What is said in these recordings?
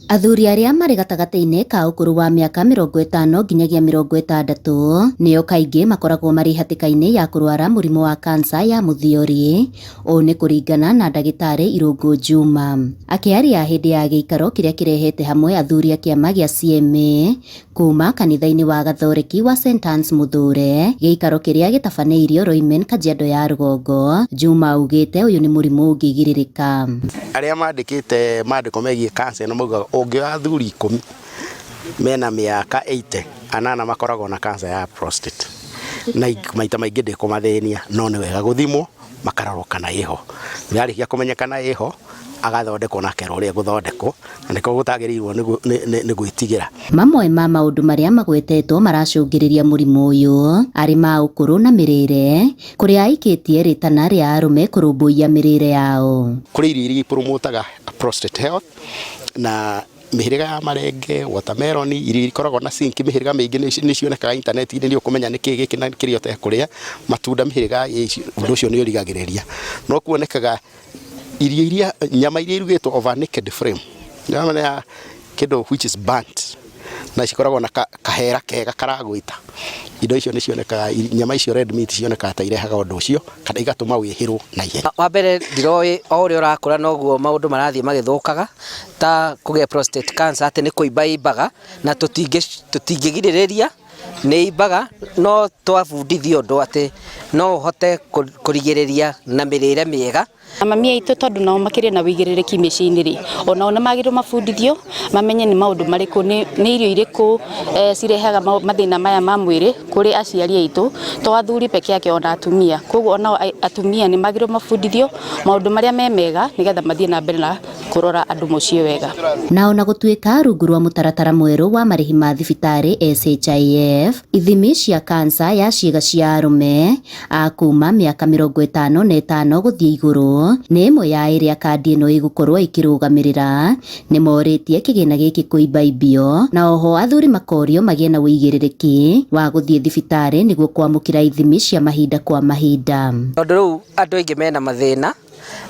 Athuri arĩa marĩ gatagati-inĩ ka ũkũrũ wa mĩaka 50 nginyagia 60 nĩo kaingĩ makoragwo marĩ hatĩka-inĩ ya kũrwara mũrimũ wa kansa ya mũthiori. Ũũ nĩ kũringana na ndagĩtarĩ Irũngũ Juma. Akĩaria hĩndĩ ya gĩikaro kĩrĩa kĩrehete hamwe athuri a kĩama gĩa CMA kuma kanitha-inĩ wa Gathoreki wa St. Anne's Mũthure, gĩikaro kĩrĩa gĩtabanĩirio Roimen, Kajiado ya Rũgongo. Juma augĩte ũyũ nĩ mũrimũ ũngĩgirĩrĩka. Arĩa mandĩkĩte mandĩko megiĩ kansa no maugaga ũngĩoya athuri 10 mena mĩaka 80 anana makoragwo na kansa ya prostate, na maita maingĩ ndĩkũmathĩnia, no nĩ wega gũthimwo makarorwo kana ĩho. Yarĩkia kũmenyekana ĩho agathondekwo na kero ũrĩa gũthondekwo, na nĩko gũtagĩrĩirwo nĩ gwĩtigĩra. Mamwe ma maũndũ marĩa magwetetwo maracũngĩrĩria mũrimũ ũyũ arĩ ma ũkũrũ na mĩrĩre, kũrĩa aikĩtie rĩtana rĩa arũme kũrũmbũiya mĩrĩre yao. Kũrĩ irio iria ipromotaga prostate health na mĩhĩrĩga ya marenge, watermelon, irio ikoragwo na zinc, mĩhĩrĩga mĩingĩ nĩ cionekaga intaneti-inĩ, nĩ ũkũmenya nĩkĩ gĩkĩ na kĩrĩa ũtekũrĩa. Matunda mĩhĩrĩga ũndũ ũcio nĩ ũrigagĩrĩria. No kuonekaga irio iria nyama iria irugĩtwo over naked flame, nyama ya kĩndũ which is burnt, na cikoragwo na kahera kega karagwĩta. Indo icio nĩ cionekaga, nyama icio red meat cionekaga ta irehaga ũndũ ũcio kana igatũma wĩhĩrwo na ihenya. Wa mbere ndiroĩ o ũrĩa ũrakũra noguo maũndũ marathiĩ magĩthũkaga, ta kũgĩa prostate cancer atĩ nĩ kũimba imbaga na tũtingĩgirĩrĩria nĩ imbaga, no twabundithio ũndũ atĩ no ũhote kũrigĩrĩria na mĩrĩre mĩega. Mami aitũ tondũ nao makĩrĩ na wĩigĩrĩrĩki mĩciĩ-inĩ rĩ, onao nĩ magĩrĩirwo mabundithio mamenye nĩ maũndũ marĩkũ, nĩ irio irĩkũ cirehaga mathĩna maya ma mwĩrĩ kũrĩ aciari aitũ, to athuri peke yake ona atumia. Koguo onao atumia nĩ magĩrĩirwo mabundithio maũndũ marĩa me mega nĩgetha mathiĩ na mbere na kũrora andũ mũciĩ wega. Na ona gũtuĩka rungu rwa mũtaratara mwerũ wa marĩhi ma thibitarĩ SHIF, ithimi cia kansa ya ciĩga cia arũme a kuma mĩaka 55 gũthiĩ igũrũ nĩ ĩmwe ya ĩrĩa kandi ĩno ĩgũkorwo ĩkĩrũgamĩrĩra. Nĩ morĩtie kĩgĩna gĩkĩ kũimbaimbio, na oho athuri makorio magĩe na wĩigĩrĩrĩki wa gũthiĩ thibitarĩ nĩguo kwamũkĩra ithimi cia mahinda kwa mahinda. Tondũ rĩu andũ aingĩ mena mathĩna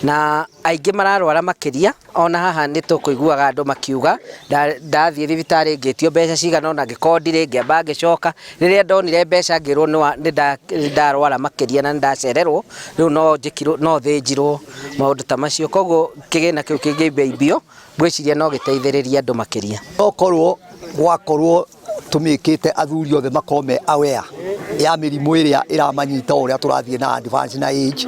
na aingĩ mararwara makĩria. Ona haha nĩ tũkũiguaga andũ makiuga ndathiĩ thibitarĩ ngĩtio mbeca cigana ona ngĩkorwo ndirĩ, ngĩamba ngĩcoka. Rĩrĩa ndonire mbeca ngĩrwo nĩ ndarwara makĩria na ndacererwo, rĩu no thĩnjirwo maũndũ ta macio. Koguo kĩgĩna kĩu kĩngĩimbaimbio, ngwĩciria no gĩteithĩrĩria andũ makĩria. Okorwo gwakorwo tumĩkĩte athuri othe makorwo me aware ya mĩrimũ ĩrĩa ĩramanyita ũrĩa tũrathiĩ na advance na age.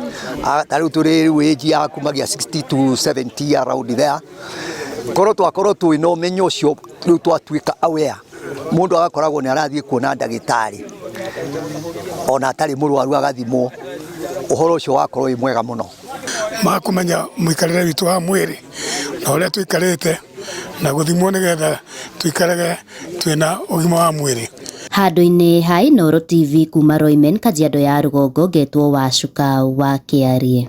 Ta rĩu tũrĩ age ya kumagia 60 to 70 around there. Korwo twakorwo twĩ na ũmenyo ũcio, rĩu twatuĩka aware, mũndũ agakoragwo nĩ arathiĩ kuona ndagĩtarĩ ona atarĩ mũrwaru agathimwo, ũhoro ũcio wakorwo wĩ mwega mũno. Makũmenya mũikarĩre witũ wa mwĩrĩ na ũrĩa tũikarĩte na gũthimwo nĩgetha tũikarage twĩna ũgima wa mwĩrĩ. Handũ-inĩ ha Inooro TV kuma Roimen, Kajiado ya Rũgongo, ngetwo Wacuka wa Kĩarie.